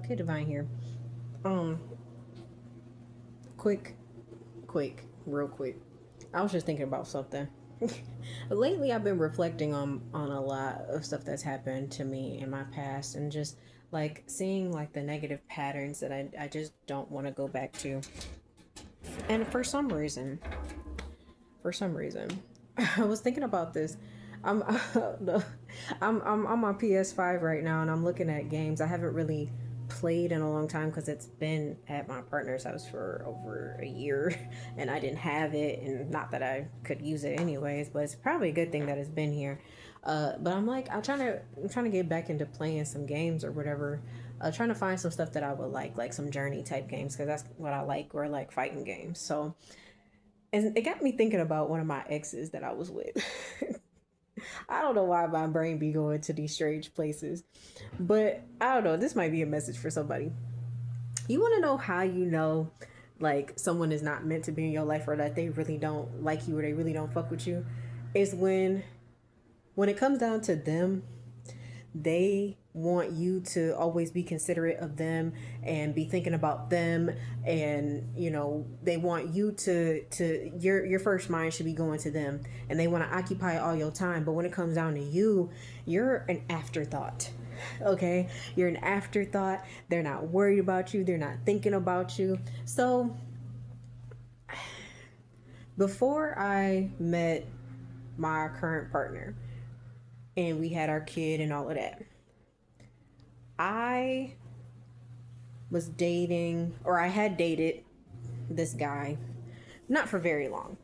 Okay, Divine here. Um, quick, real quick. I was just thinking about something. Lately, I've been reflecting on a lot of stuff that's happened to me in my past, and just like seeing like the negative patterns that I just don't want to go back to. And for some reason, I was thinking about this. I'm I'm on my PS5 right now, and I'm looking at games I haven't really played in a long time because it's been at my partner's house for over a year, and I didn't have it, and not that I could use it anyways, but it's probably a good thing that it's been here. But I'm like, I'm trying to get back into playing some games or whatever. Trying to find some stuff that I would like some journey type games because that's what I like, or like fighting games. So, and it got me thinking about one of my exes that I was with. I don't know why my brain be going to these strange places, but I don't know. This might be a message for somebody. You want to know how you know, like, someone is not meant to be in your life, or that they really don't like you, or they really don't fuck with you? Is when it comes down to them, they want you to always be considerate of them and be thinking about them, and they want you to your first mind should be going to them, and they want to occupy all your time. But when it comes down to you, you're an afterthought. Okay, you're an afterthought. They're not worried about you, they're not thinking about you. So before I met my current partner and we had our kid and all of that, I was dating, or I had dated this guy, not for very long,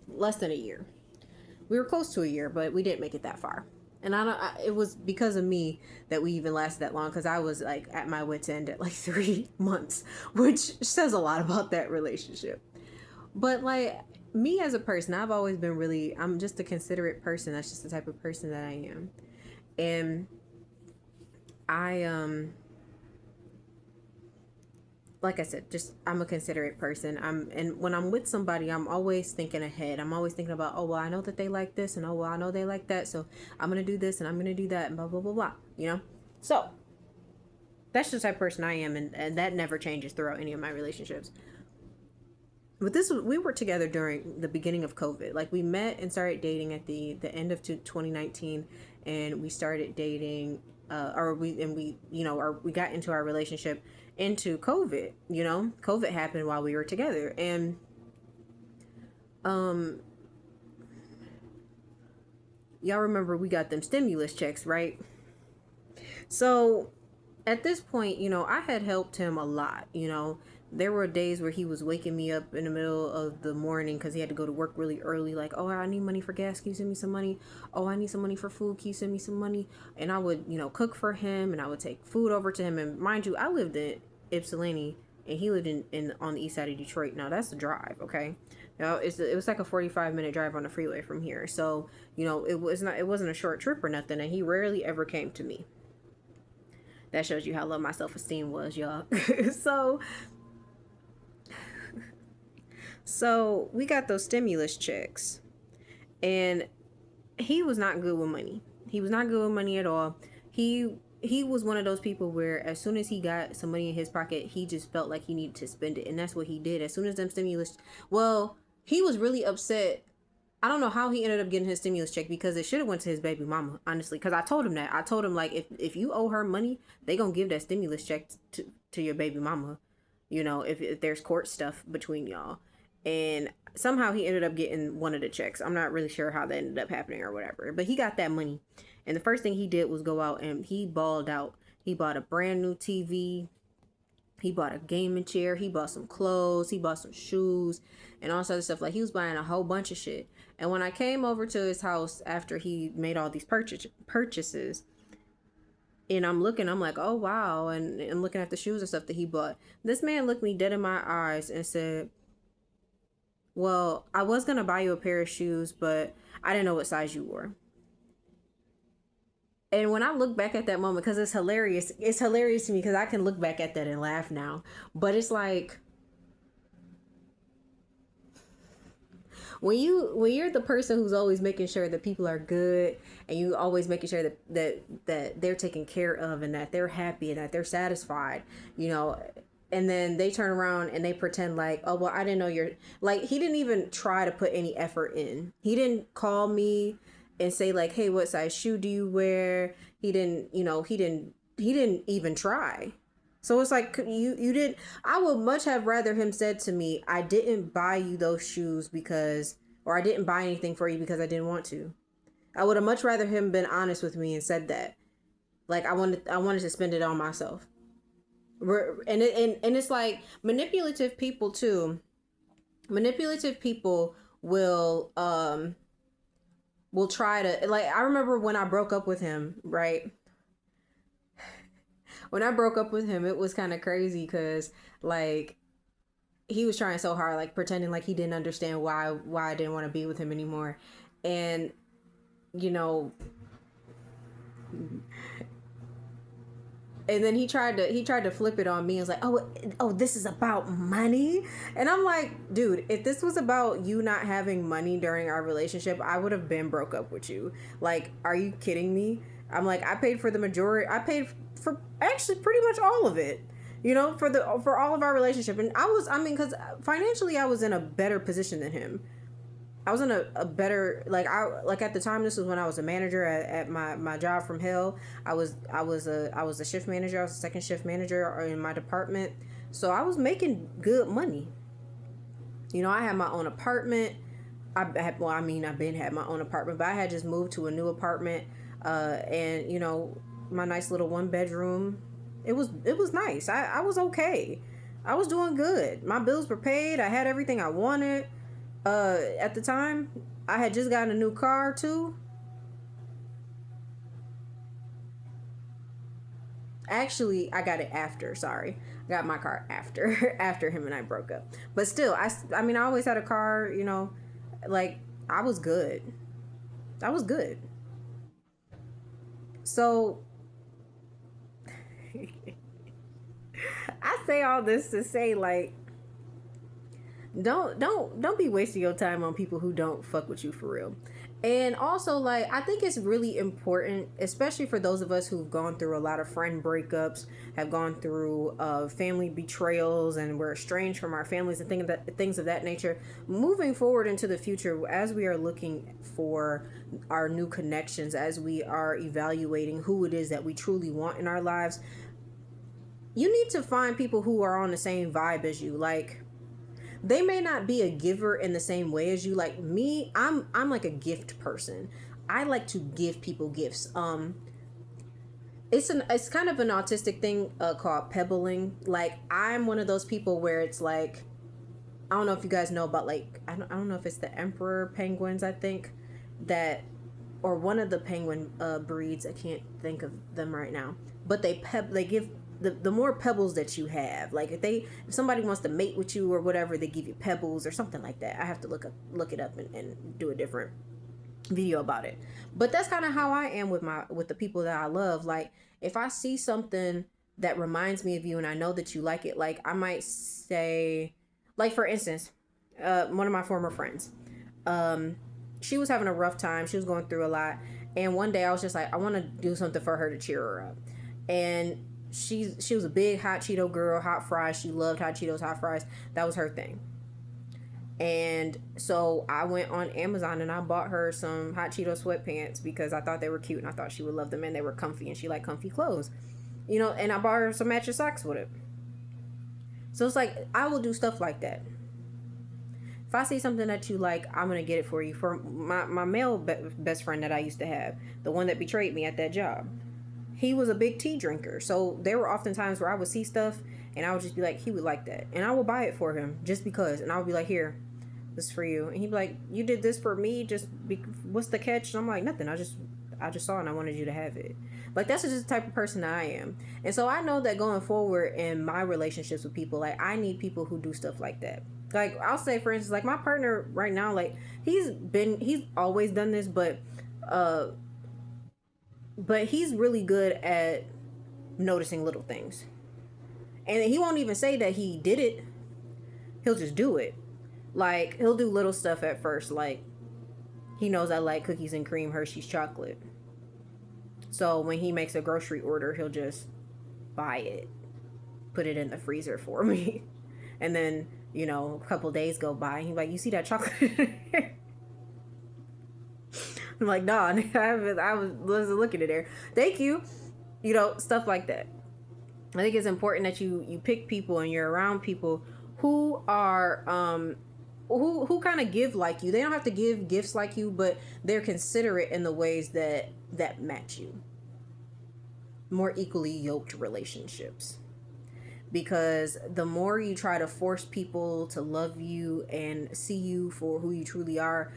less than a year. We were close to a year, but we didn't make it that far. And it was because of me that we even lasted that long, because I was like at my wits' end at like 3 months, which says a lot about that relationship. But like, me as a person, I've always been I'm just a considerate person. That's just the type of person that I am. And I, like I said, just I'm a considerate person. And when I'm with somebody, I'm always thinking ahead. I'm always thinking about, oh well, I know that they like this, and oh well, I know they like that, so I'm gonna do this and I'm gonna do that, and blah blah blah blah. So that's just the type of person I am, and that never changes throughout any of my relationships. But we were together during the beginning of COVID. Like, we met and started dating at the end of 2019, and we started dating, or we got into our relationship into COVID. COVID happened while we were together, and um, y'all remember we got them stimulus checks, right? So at this point, I had helped him a lot. There were days where he was waking me up in the middle of the morning because he had to go to work really early. Like, oh, I need money for gas. Can you send me some money? Oh, I need some money for food. Can you send me some money? And I would, cook for him, and I would take food over to him. And mind you, I lived in Ypsilanti, and he lived in on the east side of Detroit. Now that's the drive, okay? Now it was like a 45-minute drive on the freeway from here. So it wasn't a short trip or nothing. And he rarely ever came to me. That shows you how low my self-esteem was, y'all. so so we got those stimulus checks, and he was not good with money. He was not good with money at all. He was one of those people where as soon as he got some money in his pocket, he just felt like he needed to spend it, and that's what he did. As soon as them stimulus, well, he was really upset. I don't know how he ended up getting his stimulus check, because it should have went to his baby mama, honestly. Because I told him that. I told him, like, if you owe her money, they gonna give that stimulus check to your baby mama. If there's court stuff between y'all. And somehow he ended up getting one of the checks. I'm not really sure how that ended up happening or whatever. But he got that money. And the first thing he did was go out and he balled out. He bought a brand new TV. He bought a gaming chair. He bought some clothes. He bought some shoes and all sorts of stuff. Like, he was buying a whole bunch of shit. And when I came over to his house after he made all these purchases, and I'm like, oh wow. And I'm looking at the shoes and stuff that he bought. This man looked me dead in my eyes and said, well, I was going to buy you a pair of shoes, but I didn't know what size you were. And when I look back at that moment, because it's hilarious to me, because I can look back at that and laugh now. But it's like, when you're the person who's always making sure that people are good, and you always making sure that they're taken care of, and that they're happy, and that they're satisfied, you know, and then they turn around and they pretend like, oh well, I didn't know you're like, he didn't even try to put any effort in. He didn't call me and say like, hey, what size shoe do you wear? He didn't, he didn't even try. So it's like, you did. I would much have rather him said to me, I didn't buy you those shoes because, or I didn't buy anything for you because I didn't want to. I would have much rather him been honest with me and said that. Like, I wanted to spend it on myself. And it's like manipulative people too. Manipulative people will try to, like, I remember when I broke up with him, right? When I broke up with him, it was kind of crazy because like he was trying so hard, like pretending like he didn't understand why I didn't want to be with him anymore. And you know, and then he tried to flip it on me. It was like, oh, this is about money. And I'm like, dude, if this was about you not having money during our relationship, I would have been broke up with you. Like, are you kidding me? I'm like, I paid for the majority. I paid for actually pretty much all of it, for all of our relationship. And because financially I was in a better position than him. I was in a better, like at the time, this was when I was a manager at my job from hell. I was a shift manager. I was a second shift manager in my department. So I was making good money. I had my own apartment. I've been had my own apartment, but I had just moved to a new apartment. And my nice little 1 bedroom. It was nice. I was okay. I was doing good. My bills were paid. I had everything I wanted. At the time, I had just gotten a new car too. Actually, I got it after. Sorry, I got my car after after him and I broke up. But still, I always had a car. Like I was good. I was good. So I say all this to say, like, don't be wasting your time on people who don't fuck with you for real. And also, like, I think it's really important, especially for those of us who've gone through a lot of friend breakups, have gone through family betrayals, and we're estranged from our families and things of that nature. Moving forward into the future, as we are looking for our new connections, as we are evaluating who it is that we truly want in our lives, you need to find people who are on the same vibe as you. Like, they may not be a giver in the same way as you. Like me, I'm like a gift person. I like to give people gifts. It's kind of an autistic thing called pebbling. Like, I'm one of those people where it's like, I don't know if you guys know about, like, I don't know if it's the emperor penguins, I think, that, or one of the penguin breeds. I can't think of them right now, but they give the more pebbles that you have, like if somebody wants to mate with you or whatever, they give you pebbles or something like that. I have to look it up and do a different video about it. But that's kind of how I am with the people that I love. Like, if I see something that reminds me of you and I know that you like it, like I might say, like, for instance, one of my former friends, she was having a rough time. She was going through a lot, and one day I was just like, I want to do something for her to cheer her up. And she was a big hot Cheeto girl, hot fries. She loved hot Cheetos, hot fries. That was her thing. And so I went on Amazon and I bought her some hot Cheeto sweatpants because I thought they were cute and I thought she would love them, and they were comfy and she liked comfy clothes. And I bought her some matching socks with it. So it's like, I will do stuff like that. If I see something that you like, I'm going to get it for you. For my male best friend that I used to have, the one that betrayed me at that job, he was a big tea drinker. So there were often times where I would see stuff and I would just be like, he would like that. And I would buy it for him just because. And I would be like, here, this is for you. And he'd be like, you did this for me? What's the catch? And I'm like, nothing. I just saw it and I wanted you to have it. Like, that's just the type of person I am. And so I know that going forward in my relationships with people, like, I need people who do stuff like that. Like, I'll say, for instance, like, my partner right now, like, he's always done this, but he's really good at noticing little things. And he won't even say that he did it. He'll just do it. Like, he'll do little stuff at first, like he knows I like cookies and cream Hershey's chocolate. So when he makes a grocery order, he'll just buy it, put it in the freezer for me. And then, a couple days go by and he's like, "You see that chocolate?" I'm like, "Nah, I wasn't looking at there. Thank you." Stuff like that. I think it's important that you pick people and you're around people who are who kind of give like you. They don't have to give gifts like you, but they're considerate in the ways that match you. More equally yoked relationships. Because the more you try to force people to love you and see you for who you truly are,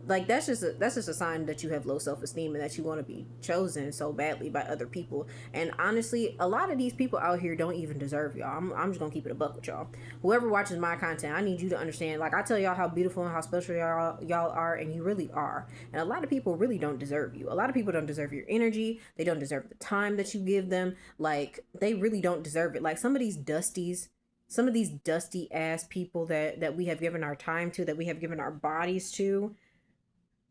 like that's just a sign that you have low self-esteem and that you want to be chosen so badly by other people. And honestly, a lot of these people out here don't even deserve y'all. I'm just gonna keep it a buck with y'all. Whoever watches my content, I need you to understand, like, I tell y'all how beautiful and how special y'all are, and you really are. And a lot of people really don't deserve you. A lot of people don't deserve your energy. They don't deserve the time that you give them. Like, they really don't deserve it. Like, some of these dusty ass people that we have given our time to, that we have given our bodies to.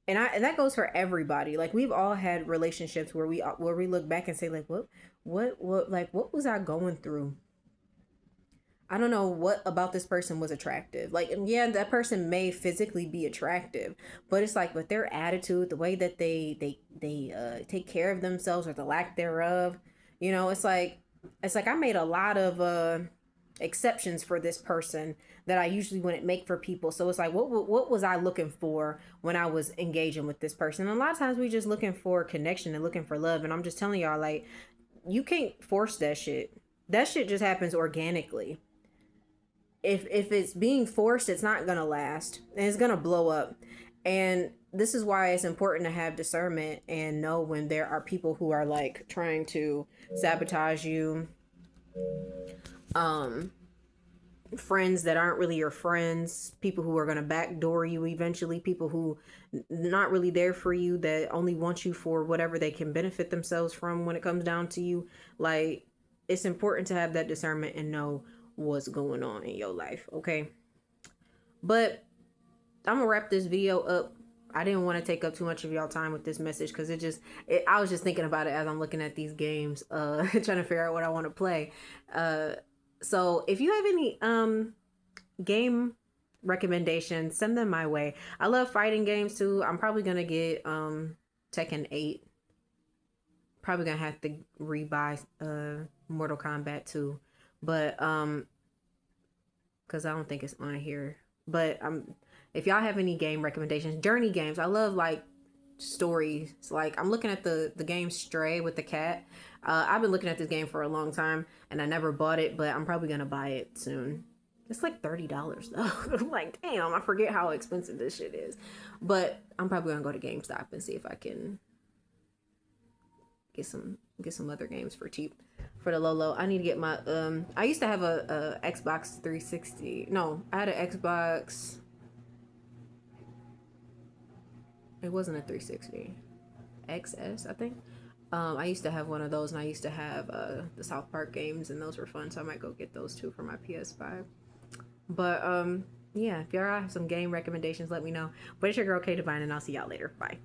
And that goes for everybody. Like, we've all had relationships where we look back and say, like, what was I going through? I don't know what about this person was attractive. Like, and yeah, that person may physically be attractive, but it's like, with their attitude, the way that they take care of themselves, or the lack thereof. It's like I made a lot of exceptions for this person that I usually wouldn't make for people. So it's like, what was I looking for when I was engaging with this person? And a lot of times we just looking for connection and looking for love. And I'm just telling y'all, like, you can't force that shit. That shit just happens organically. If it's being forced, it's not gonna last, and it's gonna blow up. And this is why it's important to have discernment and know when there are people who are, like, trying to sabotage you, um friends that aren't really your friends, people who are going to backdoor you eventually, people who not really there for you, that only want you for whatever they can benefit themselves from when it comes down to you. Like, it's important to have that discernment and know what's going on in your life, okay? But I'm gonna wrap this video up. I didn't want to take up too much of y'all time with this message, because I was just thinking about it as I'm looking at these games, trying to figure out what I want to play. So if you have any game recommendations, send them my way. I love fighting games too. I'm probably gonna get Tekken 8. Probably gonna have to rebuy Mortal Kombat 2. But because I don't think it's on here. But if y'all have any game recommendations, journey games. I love, like, stories. Like, I'm looking at the game Stray with the cat. I've been looking at this game for a long time and I never bought it, but I'm probably gonna buy it soon. It's like $30 though. I'm like, damn, I forget how expensive this shit is. But I'm probably gonna go to GameStop and see if I can get some other games for cheap for the low. I need to get my I used to have a Xbox 360. No, I had an Xbox. It wasn't a 360. XS, I think. I used to have one of those, and I used to have the South Park games, and those were fun, so I might go get those too for my PS5. But yeah, if y'all have some game recommendations, let me know. But it's your girl K Divine, and I'll see y'all later. Bye.